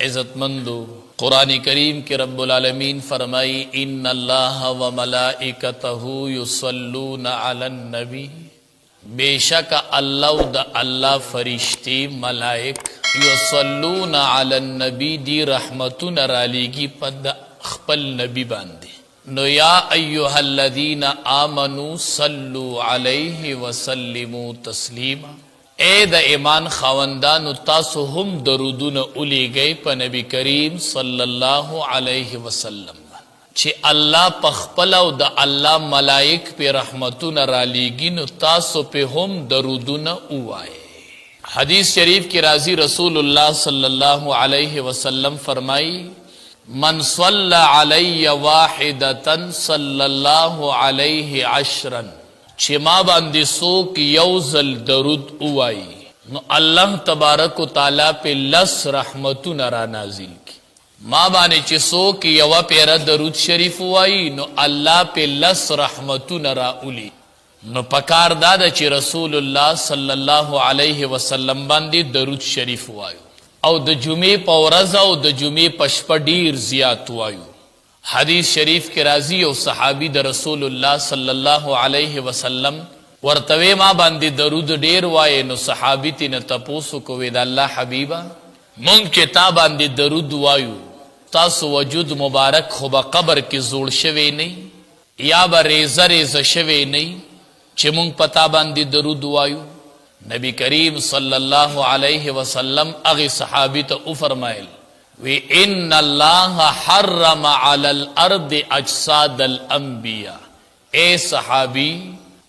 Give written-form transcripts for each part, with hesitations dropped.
इज़्ज़तमंदो, कुरान करीम के रब्बुल आलमीन फरमाई इन्नल्लाह व मलाइकतहु युसल्लूना अलन नबी, बेशक अल्लाह द अल्लाह फरिश्ते मलाइक युसल्लूना अलन नबी दी रहमतुन रालीगी पद खपल नबी बांधे। नो या अय्युहल्लज़ीना आमनू सल्लु अलैहि वसल्लिमू तस्लीमा, ए द ईमान खावंदान तासु हम दरूदुन उली गए प नबी करीम सल्लल्लाहु अलैहि वसल्लम छि अल्लाह पखपल द अल्लाह मलाइक पे रहमतुन रालीगिन तासु पे हम दरूदुन उवाए। हदीस शरीफ की राजी रसूलुल्लाह सल्लल्लाहु अलैहि वसल्लम फरमाई मन सल्ला अलैया वाहिदतन सल्लल्लाहु अलैहि अशरन, छिमा बांदी सोक यौजल दरुद उवाई नो अल्लाह तबारक व ताला पे लस रहमतु नरा नाजिल की। माँ बाने चिसो की यवा पेरा दरुद शरीफ उवाई नो अल्लाह पे लस रहमतु नरा उली नो पकार दादा ची रसूलुल्लाह सल्लल्लाहु अलैहि वसल्लम बांदी दरुद शरीफ उवायु औ द जुमे पौरज़ औ द जुमे पशपडीर जियात उवायु। हदीस शरीफ के राजी और सहाबी द रसूलुल्लाह सल्लल्लाहु अलैहि वसल्लम वर्तवे मां बांदी दरूद डेर वाये नो सहाबी तीन तपोसु को वेद अल्लाह हबीबा मुंग के ता बांदी दरूद वायु तासु वजूद मुबारक खुबा कबर की जोड़ शवे नहीं या ब रेज़ा रेज़ा शवे नहीं चे मुंग पता बांदी दरूद वायु। नबी करीम सल्लल्लाहु अलैहि वसल्लम अगे सहाबी तो उफरमाइल वे इन्नल्लाह हर्रम अलल अर्द अजसादल अंबिया, ए सहाबी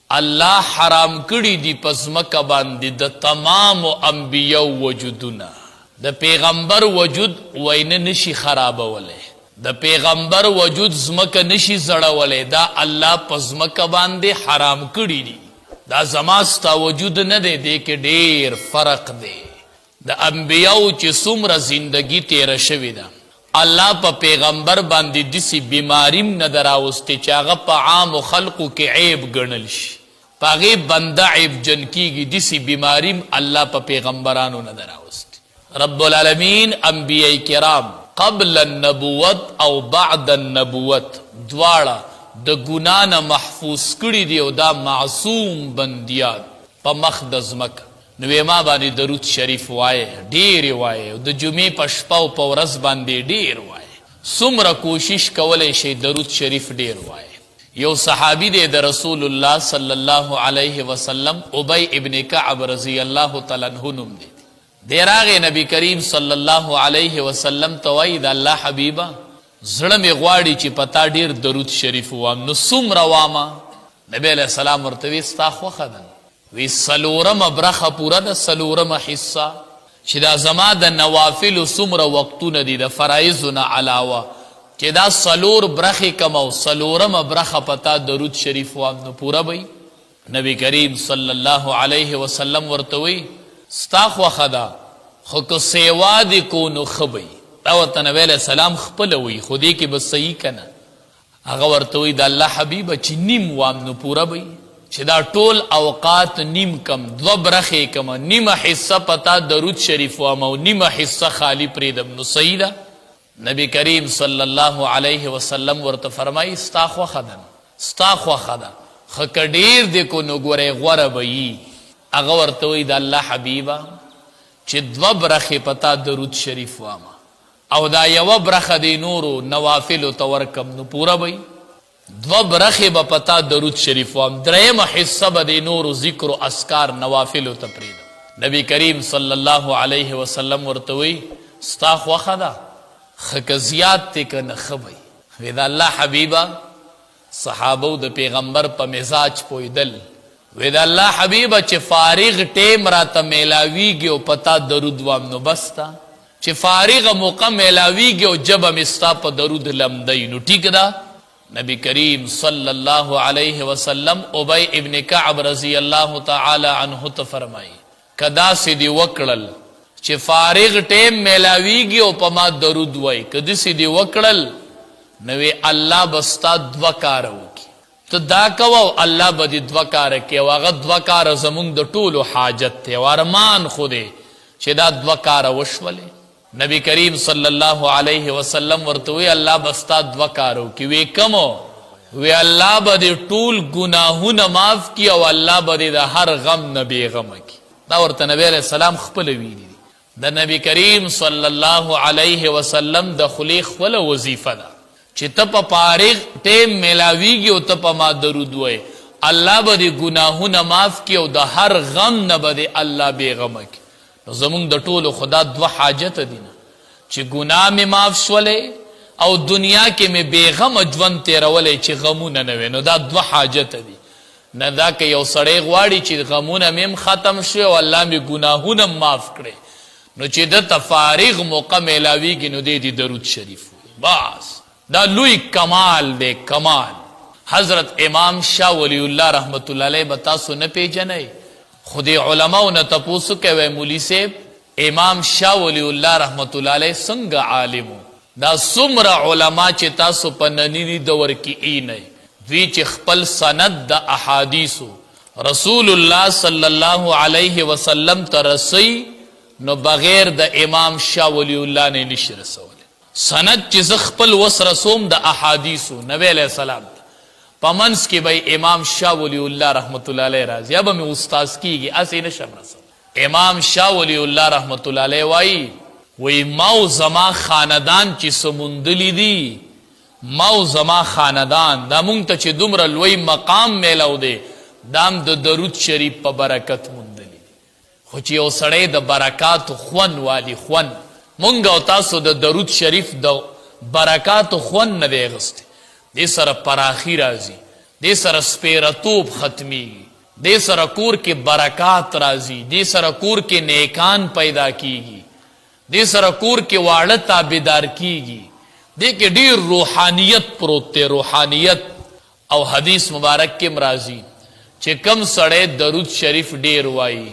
अल्लाह हराम कड़ी दी पज़मका बांदी द तमाम अंबिया वजूदुना, द पैगंबर वजूद वैन निशी खराब वले, द पैगंबर वजूद ज़मका निशी जड़ा वले, दा अल्लाह पज़मका बांदी हराम कड़ी दी, दा जमास्ता वजूद न दे दे के ढेर फर्क दे। द अंबियाओ ची सुमरा जिंदगी तेरा शविदा अल्लाह पा पैगंबर बांदी दिसी बीमारीम न दरावस्ते चागा पा आम खल्कु के ऐब गणलश पागे बंदा ऐब जन की दिसी बीमारीम अल्लाह पा पैगंबरानो न दरावस्ते। रब्बुल आलमीन अंबिया किराम क़ब्ल नबुवत औ बाद नबुवत द्वाड़ा द गुना न महफूज कड़ी दियो दा मासूम बंदियात पा मखदज मक नवेमा बानी दरूद शरीफ वाए ढेर वाए द जुमे पशपाव पौरस बांधे ढेर वाए सुमरा कोशिश कवले शे दरूद शरीफ ढेर वाए। यो सहाबी दे द रसूलुल्लाह सल्लल्लाहु अलैहि वसल्लम उबई इब्ने कअब रज़ी अल्लाह तआला अन्हु नुम दे देरागे नबी करीम सल्लल्लाहु अलैहि वसल्लम तवाई द अल्लाह हबीबा जड़ में ग्वाड़ी ची पता ढेर दरूद शरीफ वाम नु सुमरा वामा नबी अलैहि सलाम वर्तवी स्ताखवा खदन वी सलोरम ब्रखा पूरा द सलोरम हिस्सा चिदा जमा द नवाफिल सुमर वक्तु नदी द फराइज न अलावा चिदा सलोर ब्रखे कमाओ सलोरम ब्रखा पता दरूद शरीफ वाम नु पूरा बई। नबी करीम सल्लल्लाहु अलैहि वसल्लम वर्तवी स्ताखवा खदा खुक सेवा दी को नु खबई दावत नबी अलैहि सलाम खपलवी खुदी की बस सही कना अगर वर्तवी द अल्लाह हबीब चिन्नीम वाम नु पूरा बई चिदा टोल अवकात नीम कम दो ब्रखे कम नीम हिस्सा पता दरूद शरीफ वामा नीम हिस्सा खाली प्रेदम नु सईदा। नबी करीम सल्लल्लाहु अलैहि वसल्लम वर्त फरमाई स्ताखवा खदा खकड़ीर देखो नु गोरे गोरा बई अगर वर्तवी द अल्लाह हबीबा छि दो ब्रखे पता दरूद शरीफ वामा औ दा यव ब्रखा दे नूरो नवाफिल तवरकम नु पूरा बई दो ब्रखे बपता दरूद शरीफ वाम द्रयम हिस्सा बदे नूर जिक्र अस्कार नवाफिल तपरीद। नबी करीम सल्लल्लाहु अलैहि वसल्लम वर्तवी स्ताखवा खदा खकजियात तिक न खबई वेद अल्लाह हबीबा सहाबो द पैगंबर प मिजाज पोइदल वेद अल्लाह हबीबा चे फारिग टेम रात मेलावी गयो पता दरूद वाम नो बस्ता चे फारिग मौका मेलावी गयो जब मिस्ता प दरूद लमदई नु ठीक दा। नबी करीम सल्लल्लाहु अलैहि वसल्लम उबई इब्ने कअब रज़ी अल्लाह तआला अन्हु तो फरमाई कदा सिदी वकड़ल चे फारिग टेम मेलावी गयो पमा दरूद वई कदी सिदी वकड़ल नवे अल्लाह बस्ता द्वकार की तो दा कवो अल्लाह बदी द्वकार के वाग द्वकार जमुंग द टूल हाजत थे वारमान खुदे चे दा द्वकार वशवले नबी करीम सल्लल्लाहु अलैहि वसल्लम वर्तुवे अल्लाह बस्ता द्वा कारो कि वे कमो वे अल्लाह बदे टूल गुनाहुन माफ की और अल्लाह बदे दा हर गम न बेगम की दा वर्त नबी अलैहि सलाम खपल वीली द नबी करीम सल्लल्लाहु अलैहि वसल्लम द खुली खपल वजीफा दा چې ته په فارغ ټیم میلاویږي او ته په ما درود وایې الله به دې ګناهونه معاف کړي او د هر غم نه به دې الله بېغمه کړي. نو زمونږ د ټولو خدا دوه حاجته دي نه چې ګناه مې معاف شولې او دنیا کې مې بېغمه ژوند تېرولی چې غمونه نه وي. نو دا دوه حاجته دي نه دا که یو سړی غواړي چې غمونه مې هم ختم شي او الله مې ګناهونه هم معاف کړي نو چې دته فارغ موقع میلاویږي نو دې دې درود شریف وایي. بس دا لوی کمال دے کمال. حضرت امام شاہ ولی اللہ رحمت اللہ علیہ بتاسو نہ پیجنے خود علماء نہ تپوسو کہ وے مولی سے امام شاہ ولی اللہ رحمت اللہ علیہ سنگ عالمو دا سمر علماء چی تاسو پننی دور کی اینے دوی چی خپل سند دا احادیثو رسول اللہ صلی اللہ علیہ وسلم ترسی نو بغیر دا امام شاہ ولی اللہ نے نش رسول سند چې زخپل وس رسوم د احادیثو نبی علیہ السلام پمنس کې به امام شاه ولی الله رحمت الله علیه راځي یا به مې استاد کیږي اسی نشم رسول. امام شاه ولی الله رحمت الله علیه وای ماو زما خاندان چې سمندلی دي ماو زما خاندان دا مونږ ته چې دومره لوی مقام میلاو دی دام د درود شریف په برکت مندلی خو چې یو سړی د برکات خون والی خون مونږ او تاسو د درود شریف د برکات خون نه دی غسته دې سره پراخي راځي دې سره سپیرتوب ختمي دې سره کور کې برکات راځي دې سره کور کې نیکان پیدا کیږي دې سره کور کې واړه تابعدار کیږي دې کې ډیر روحانیت پروت دی روحانیت. او حدیث مبارک کې مرাজি چې کم سړی درود شریف ډیر وایي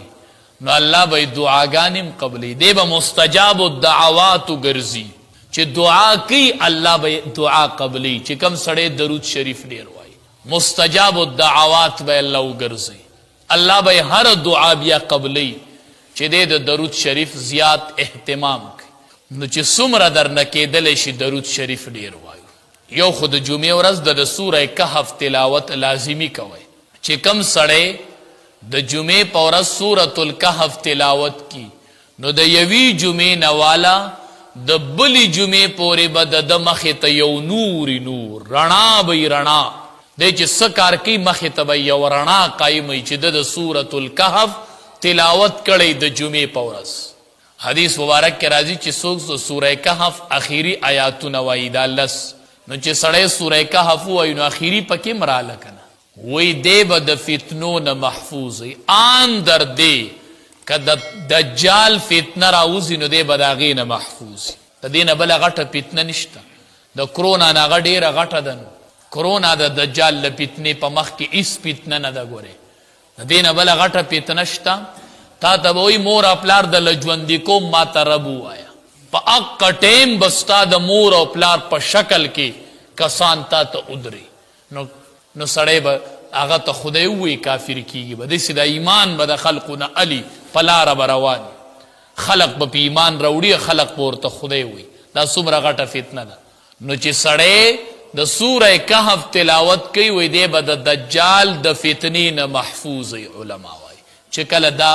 نو الله به دعاګانم قبلې دی به مستجاب الدعوات ګرځي چې دعا کوي الله به دعا قبلې چې کم سړی درود شریف ډیر وایي مستجاب الدعوات به الله ګرځي الله به هر دعا بیا قبلې چې د درود شریف زیات اهتمام کوي. نو چې څومره درنه کېدلی شي درود شریف ډیر وایو. یو خو د جمعې ورځ د سوره کهف تلاوت لازمی کوئ چې کم سړی د جمعې په ورځ سورۃ الکهف تلاوت کی نو د یوی جمعې نوالا د بلی جمعې پورې به د مخې ته یو نور رڼا به رڼا دی چې څه کار کوي مخې ته به یو رڼا قایموي چې د سورۃ الکهف تلاوت کړی د جمعې په ورځ. حدیث مبارک کې راځي چې څوک سوره کهف اخیری آیاتونه وایي دا لس نو چې سړی سوره کهف وایي نو اخیری پکې مراله کنه وی دی با د فتنو نه محفوظی آن در دی که د دجال فتنه راوزی نو دی با دا غی نه محفوظی د دی نه بله غټه فتنه نشته د کرونا نه هغه ډیره غټه ده نو کرونا د دجال له فتنې په مخ کې هیڅ فتنه نه ده ګورې د دی نه بله غټه فتنه شته تا ته به وایي مور او پلار د له ژوندي کوم ما ته رب ووایه په حق ټیم به ستا د مور او پلار په شکل کې کسان تا ته ودري نو سړی به هغه ته خدای ووایي کافر کیږي به داسې د ایمان به د خلقو نه علي په لاره به روان خلق به په ایمان راوړي خلق به ورته خدای ووایي دا څومره غټه فتنه ده. نو چې سړی د سوره کهف تلاوت کوي وایي دی به د دجال د فتنې نه محفوظ علما وایي چې کله دا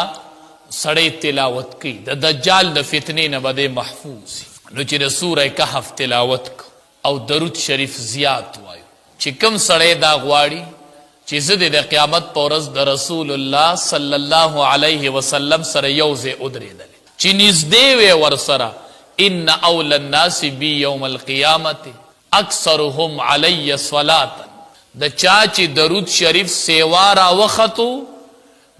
سړی تلاوت کوي د دجال د فتنې نه به دی محفوظ نو چې د سوره کهف تلاوت کو او درود شریف زیات وایو چې کم سړی دا غواړي چې زه د قیامت په ورځ د رسول الله صلی الله علیه وسلم سره یو ځای ودرېدلی چې نږدې وی ورسره ان اول الناس بی یوم القیامت اکثرهم علی صلاة د چا چې درود شریف سیوا راوختو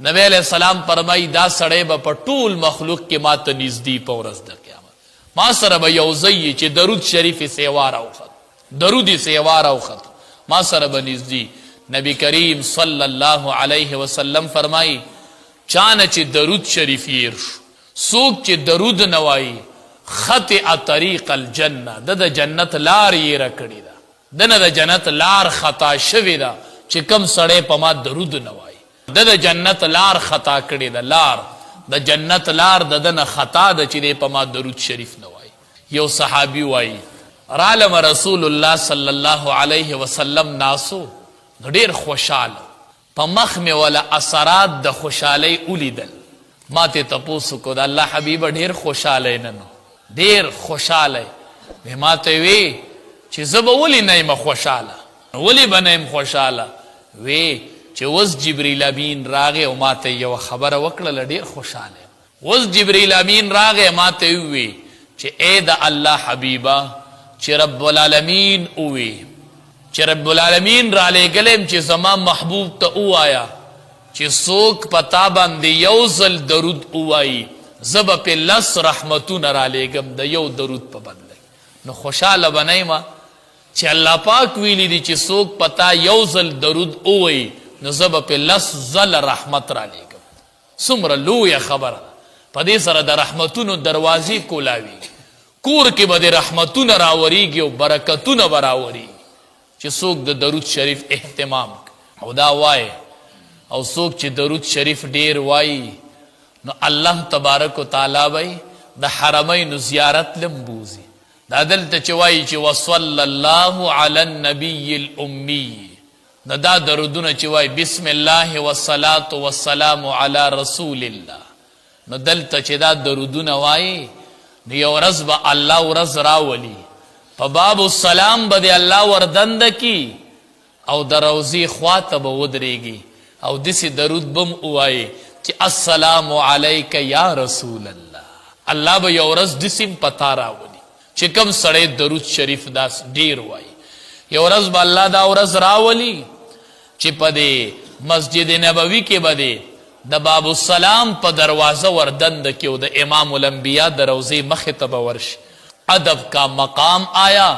نبی علیہ السلام فرمایي دا سړی به په ټول مخلوق کې ما ته نږدې په ورځ د قیامت ما سره به یو ځای چې درود شریف سیوا راوخت درود سیوا راوخت ما سره به نږدې. نبی کریم صلی الله علیه وسلم فرمایي چانه چې درود شریف یې شو څوک چې درود نه وایي خطئ طریق الجنه د جنت لار یې راکړې ده دنه د جنت لار خطا شوې ده چې کم سړی په ما درود نه وایي د جنت لار خطا کړې ده لار د جنت لار د دنه خطا ده چې په ما درود شریف نه وایي. یو صحابی وای رالم رسول الله صلی الله علیه وسلم ناسو ډیر خوشاله په مخ مې ولا اثرات د خوشحالۍ ولیدل. ما ته تپوسو کو د الله حبیب ډیر خوشاله نن ډیر خوشاله. ما ته وی چې زه به ولې نه یم خوشاله ولې به نه یم خوشاله؟ وی چې اوس جبریل امین راغی او ما ته یو خبره وکړله ډیر خوشاله. اوس جبریل امین راغی ما ته وی چې ای د الله حبیبه چې رب العالمین اوی چې رب العالمین را لېږلم چې زما محبوب ته ووایه چې څوک په تا باندې یو ځل درود ووایي زه به پې 10 رحمتونه را لېږم د یو درود په بدله. نو خوشحاله به نه یم چې الله پاک ویلی دی چې څوک په تا یو ځل درود ووایي نو زه به پې 10 ځله رحمت را لېږم. څومره لویه خبره په دې سره د رحمتونو دروازې کولاویږي. کور کې به د رحمتونه راوریږي او برکتونه به راوریږي چې څوک د درود شریف اهتمام او دا وایي او څوک چې درود شریف ډیر وایي نو الله تبارک وتعالی به د حرمین زیارت لم بوزي. دا دلته چې وایي چې وصلی الله علی النبی الامی نو دا درودونه چې وایي بسم الله والصلاة والسلام علی رسول الله نو دلته چې دا درودونه وایي نو یو ورځ به الله ورځ راولي په باب السلام به د الله وردند کی او د روضې خواته به ودرېږي او داسې درود به م ووایي چې السلام علیک یا رسول الله. الله به یو ورځ داسې م په تا راولي چې کوم سړی درود شریف داس ډیر وایي. یو ورځ به الله دا ورځ راولي چې په دې مسجد نبوي کې به دی د باب السلام په دروازه وردند کې او د امام الانبیاء د روضې مخې ته به ورشي. ادب کا مقام آیا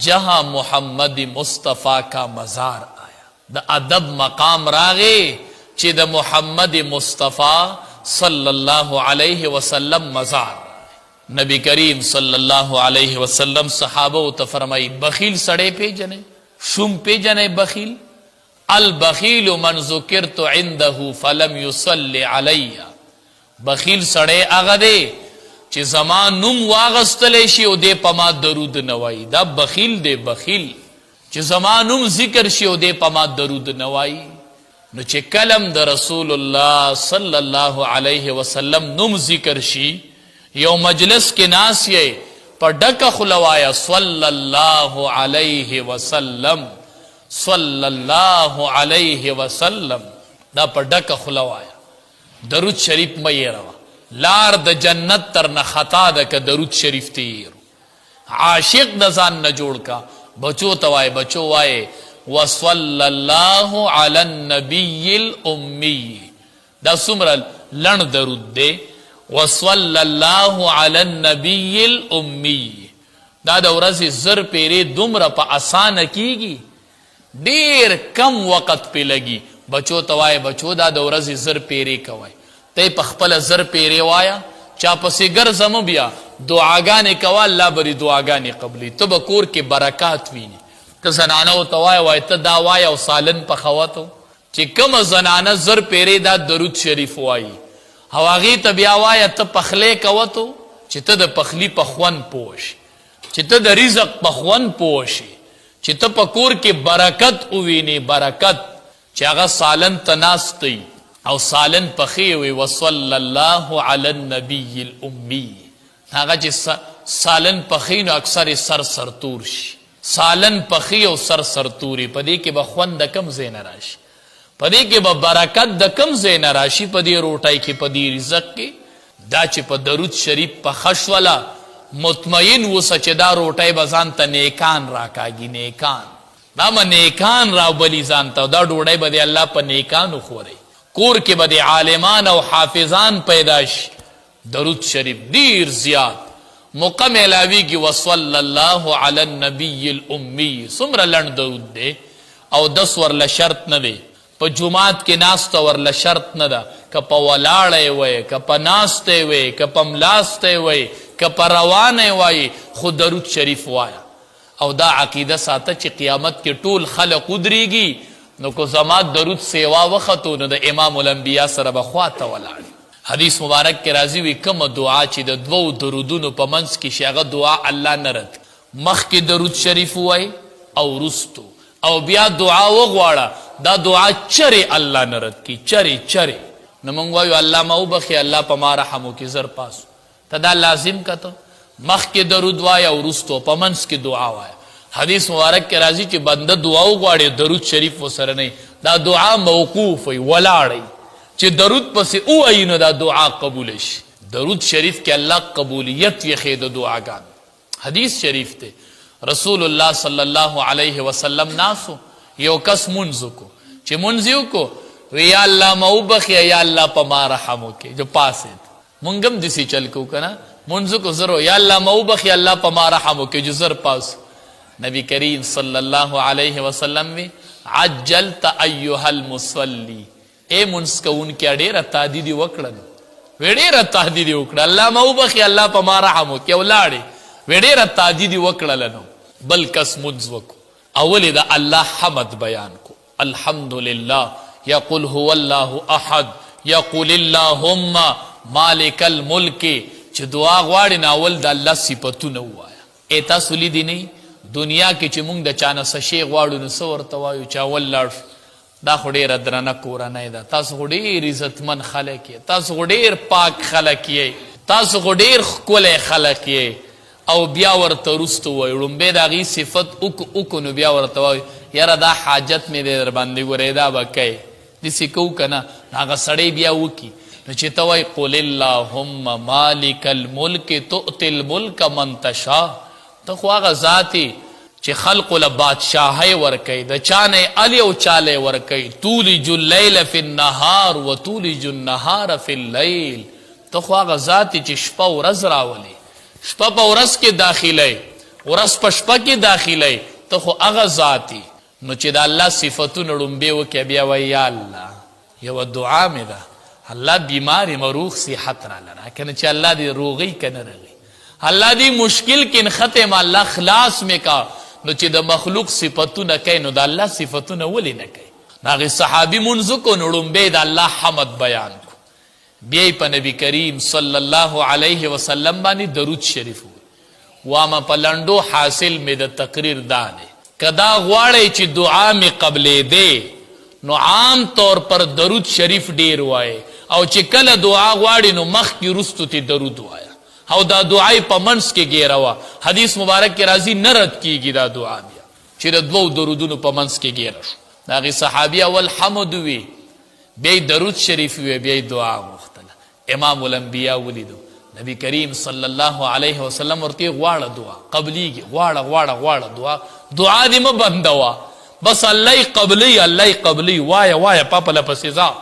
جہاں محمد مصطفیٰ کا مزار آیا. د ادب مقام راغی چې د محمد مصطفیٰ صلی الله علیه وسلم مزار. نبی کریم صلی الله علیه وسلم صحابه ته فرمایي بخیل سړی پیژنې شوم پیژنې بخیل البخیل من ذکرت عنده فلم يصلي علی. بخیل سړی هغه دی چې زما نوم واغستلی شي او دی په ما درود نه وایي. دا بخیل دی بخیل چې زما نوم ذکر شي او دی په ما درود نه وایي. نو چې کلم د رسول الله صلی الله علیه وسلم نوم ذکر شي یو مجلس کې ناس یې په ډکه خوله وایه صلی الله علیه وسلم صلی الله علیه وسلم. دا په ډکه خوله وایه درود شریف مه یېروه. لار د جنت تر نه خطا ده که درود شریف ته یېرو. عاشق د ځان نه جوړ کا بچو ته وایه بچو وایه وصلی الله علی النبی الامی. دا څومره لنډ درود دی وصلی الله علی النبی الامی. دا د ورځې 1000 پیرې دومره په اسانه کیږي ډیر کم وقت پې لګي. بچو ته وایه بچو دا د ورځې 1000 پیرې کوئ ته په خپله 1000 پیرې وایه چا پسې ګرځم بیا دعاګانې کوه الله به دې دعاګانې قبلي. ته به کور کې برکات ویني. که زنانو ته وایه ته دا وایه او سالن پخوتو چې کومه زنانه 1000 پیرې دا درود شریف وایي او هغې ته بیا وایه ته پخلی کوتو چې ته د پخلي په خوند پوه شي چې ته د رزق په خوند پوه شي چې ته په کور کې برکت ووینې برکت چې هغه سالن ته ناست دی او سالن پخې وي وصلی الله علی النبی الامی. هغه چې سالن پخې نو اکثر سر سرتور شي. سالن پخې او سر سرتوري په دې کې به خوند د کم ځای نه راشي په دې کې به برکت د کم ځای نه راشي په دې روټۍ کې په دې رزق کې. دا چې په درود شریف پخه شوله مطمئن اوسه چې دا روټۍ به ځان ته نیکان راکاږي نیکان دا به نیکان راوبلي ځان ته دا ډوډۍ به د الله په نیکانو خورئ. کور کې به د عالمان او حافظان پیدا شي. درود شریف ډیر زیات موقع میلاویږي وصلی الله علی النبی الامی. څومره لنډ درود دی او 10 ورله شرط نه دی. په جماعت کې ناسته ورله شرط نه ده که په ولاړی وی که په ناستی وی که په ملاستی وی که په روانی وی خو درود شریف وایه او دا عقیده ساته چې قیامت کې ټول خلق ودرېږي نو که زما درود سیوا وختو نو د امام الانبیا سره به خواته ولاړ حدیث مبارک کې راځي وي کومه دعا چې د دوو درودونو په منځ کې شي هغه دعا الله نه رد مخکې درود شریف وای او رستو او بیا دعا وغواړه دا دعا چرې الله نه رد کی چرې نو موږ وایو الله ما وبخي الله په ما رحم وکړي زر پاسو ته دا لازم کته مخکې درود وای او رستو په منځ کې دعا وای حدیث مبارک کې راځي چې بنده دعا وغواړي درود شریف وسره نه دا دعا موقوف وي ولاړی چې درود پسې ووایي نو دا دعا قبول شي درود شریف کې الله قبولیت یې د دعاګان حدیث شریف ته رسول الله صلی الله علیه وسلم ناسو یو کس منځ کو چې منځ یو کو وی یا الله ما وبخي یا الله په ما رحم وکړي جو پاسه مونږ هم دسی چل کو کنه منځ کو زرو یا الله ما وبخي الله په ما رحم وکړي جو زر پاس نبی کریم صلی الله علیه وسلم وی عجلت ایها المصلی اے منځ کوونکي ډېره تادیدي وکړل ډېره تادیدي وکړه الله ما وبخي الله په ما رحم وکړي ولاړې ډېره تادیدي وکړل نو بل کس منځ وکړو اول د الله حمد بیان کو الحمدلله یقل هو الله احد یقول اللهم مالک الملک چې دعا غواړي ناول د الله صفاتونه وایا ایتا سلی دی نه دنیا کې چې موږ د چانه څه شی غواړو نو څه ورته وایو چې اول لاړ دا خو ډېره درنه کورنۍ ده تاسو خو ډېر عزتمن خلک یې تاسو خو ډېر پاک خلک یې تاسو خو ډېر ښکلی خلک یې او بیا ورته وروسته ووایو لومبی د هغې صفت وکړو نو بیا ورته وایو یاره دا حاجت مې دی در باندې ګورې دا به کوې داسې کوو که نه هغه سړی بیا وکړي نو چې ته وایي قل اللهم مالک الملک تؤتی الملک من تشاء ته خو هغه ذات چې خلقو له بادشاهۍ ورکوي د چا نه علي او چالی ورکوي تولج اللیل فی النهار و تولج النهار فی اللیل ته خو هغه ذات چې شپه ورځ راولي شپه په ورځ کې داخلی ورځ په شپه کې داخلی ته خو هغه ذاتي نو چې د الله صفتونه ړومبې وکړه بیا وایي یا الله یوه دعا مې ده الله بیمار مروغ صحت را لره کنه چې الله دې روغی که نه رغی الله دې مشکل کې ختم الله خلاص مې کا نو چې د مخلوق صفتونه کوي نو د الله صفتونه ولې نه کوي هغې صحابي منځ کو نو ړومبی د الله حمد بیان کو بیا په نبی کریم صلی الله علیه وسلم باندې درود شریف وامه په لنډو حاصل مې د تقریر دا دی که دا غواړئ چې دعا مې قبلېدی نو عام طور پر درود شریف ډیر وایي او چې کله دعا غواړي نو مخکې وروستو ته درود وایه او دا دعای په منځ کې ګیروه حدیث مبارک کې راځي نه رد کیږي دا دعا بیا چې د دوو درودونو په منځ کې ګیره شو د هغې صحابي اول حمد وي بیا درود شریف وي بیا دعا غوښتله امام الانبیا ولیدو نبی کریم صلی الله علیه وسلم ورته غواړه دعا قبلیږي غواړه دعا دې مه بندوه بس الله قبلی وایه پاپله پسې ځه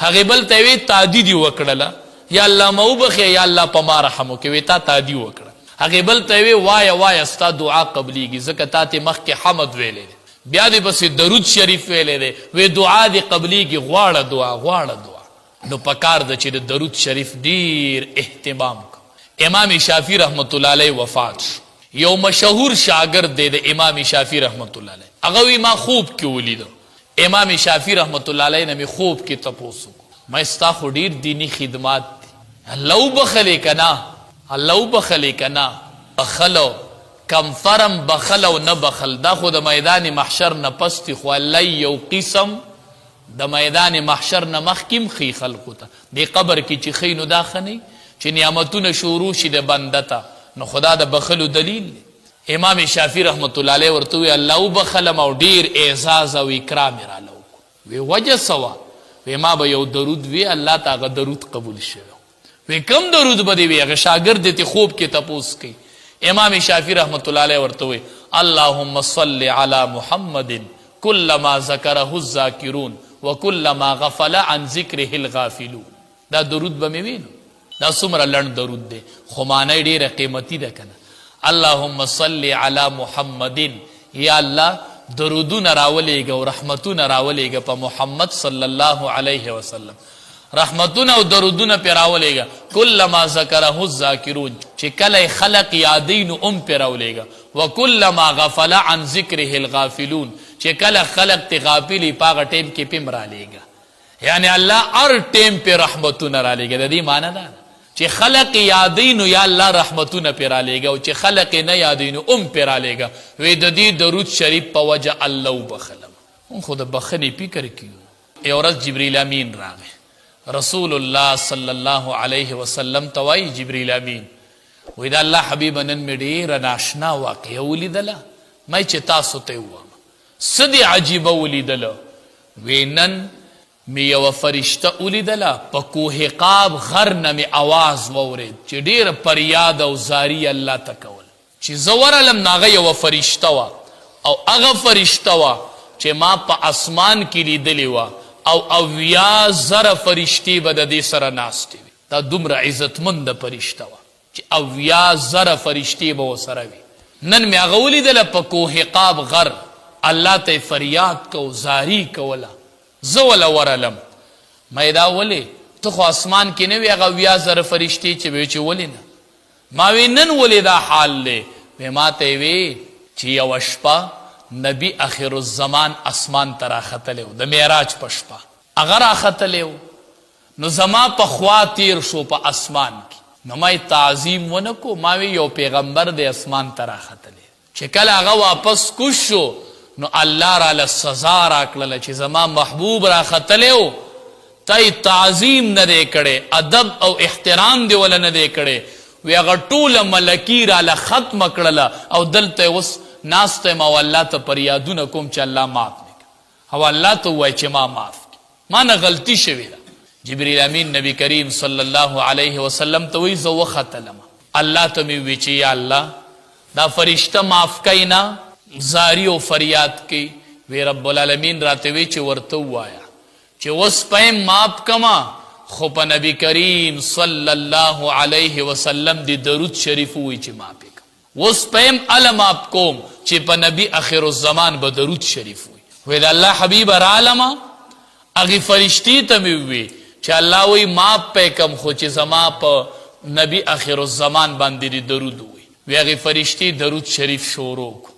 هغې بل ته وی تادي دې وکړله یا الله ما وبخې یا الله په ما رحم وکړي وی تا تادي وکړه هغې بل ته وی وایه ستا دعا قبلیږي ځکه تا ته مخکې حمد ویلی دی بیا دې پسې درود شریف ویلی دی وی دعا دې قبلیږي غواړه دعا نو پکار ده چې د درود شریف ډیر اهتمام کو امام شافعي رحمت الله علیه وفات شو یو مشهور شاگرد دی د امام شافعي رحمت الله علیه هغه وی ما خوب کې ولیدو امام شافعي رحمت الله علیه نه مې خوب کې تپوس وکړو ما ستا خو ډیر دینی خدمات دي الله وبخلې که نه بخلو کم فرم بخل او نه بخل دا خو د میدان محشر نه پستی خو الله یو قسم د میدان محشر نه مخکیم خی خلقو ته دی قبر کې چې خی نو دا خنی چې نعمتونه شروع شي د بنده ته نو خدا د بخلو دلیل امام شافعي رحمت الله علیه ورته وی الله وبخلم او ډیر اعزاز او اکرام را لو وی وجه سوا وی ما به یو درود وی الله ته هغه درود قبول شوی وی کم درود به دی وی هغه شاګرد ته خوب کې تپوس کوي امام شافعي رحمت الله علیه ورته وی اللهم صل علی محمد كلما ذکره الذاکرون وكلما غفل عن ذکره الغافلون دا درود به مې وینو دا څومره لنډ درود دی خو معنی ډېره قیمتي ده که نه اللهم صل علی محمد یا الله درودونه راولېږه او رحمتونه راولېږه په محمد صلی الله علیه وسلم رحمتونه او درودونه پې راولېږه کلما ذکره الذاکرون چې کله خلق یادوي نو ام پې راولېږه وکلما غفل عن ذکره الغافلون چې کله خلق ته غافلی په هغه ټیم کې پې م رالیږه یعنی الله هر ټیم په رحمتونه را لېږي. د دې معنی ده چې خلق یادینو یا الله رحمتونه پې را لېږه، او چې خلق نه یادینو پې را لېږه. وی د دې درود شریف په وجه الله وبخلم. اون خو د بخښنې فکر کیو. یو ورځ جبریل امین راغی، رسول الله صلی الله علیه وسلم ته وایي جبریل امین وی د الله حبیبه نن مې ډېره ناشنا واقعه ولیدله، مې چې تاسو ته ووایم څه دې عجیبه ولیدله؟ وی نن می یو فرشته ولیدله په کوه قاب غر نه مې آواز واورېد چې ډېره فریاد او زاری الله ته کول. چې زه ورغلم نو هغه یوه فرشته وه، او هغه فرشته وه چې ما په اسمان کې لیدلې وه، او 80,000 فرشتې به د دې سره ناستې وي. دا دومره عزتمنده فرشته وه چې 80,000 فرشتې به ورسره وي. نن مې هغه ولیدله په کوه قاب غر، الله ته فریاد کو، زاری کوله. زه وله ورغلم، ما دا ولې ته خو اسمان کې نه وې هغه 80,000 فرشتې چې وی چې ولې نه؟ ما وی نن ولې دا حال دی؟ وی ما ته وی چې یوه شپه نبی اخر الزمان اسمان ته راختلی و، د معراج په شپه هغه راختلی و. نو زما په خوا تیر شو په اسمان کې، نو ما تعظیم ونه کو. ما وی یو پیغمبر دی اسمان ته راختلی. چې کله هغه واپس کوز شو نو الله راله سزا راکړله چې زما محبوب راختلی و، ته تعظیم نه دی کړی، ادب او احترام دی وله نه دی کړی. وی هغه ټوله ملکي راله ختمه کړله، او دلته اوس ناسته یم او الله ته فریادونه کوم چې الله معاف مې کړه، او الله ته ووایه چې ما معاف کړي، ما نه غلطي شوې ده. جبریل امین نبی کریم صلی الله علیه وسلم ته وایي زه وختلم، الله ته مې ووایي چې یا الله دا فرشته معاف کوي نه، زاری او فریاد کوي. وی رب العالمین راته وی چې ورته ووایه چې اوس پایم معاف کما، خو په نبی کریم صلی الله علیه وسلم دی درود شریف وی چې معاف کړه. اوس پایم اله معاف کوم چې په نبی اخر الزمان به درود شریف وی. وی د الله حبیب رالما هغې فرشتې ته مې ووی چې الله وی معاف پی کم، خو چې زما په نبی اخر الزمان باندې دی درود وی. وی هغې فرشتې درود شریف شروع کو.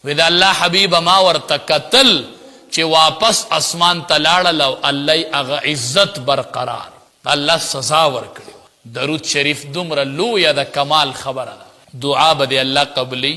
وی د الله حبیب ما ورته کتل چې واپس اسمان ته لاړل، او الله هغه عزت برقرار، الله سزا ورکړي. درود شریف دومره لویه د کمال خبره ده. دعا به د الله قبلی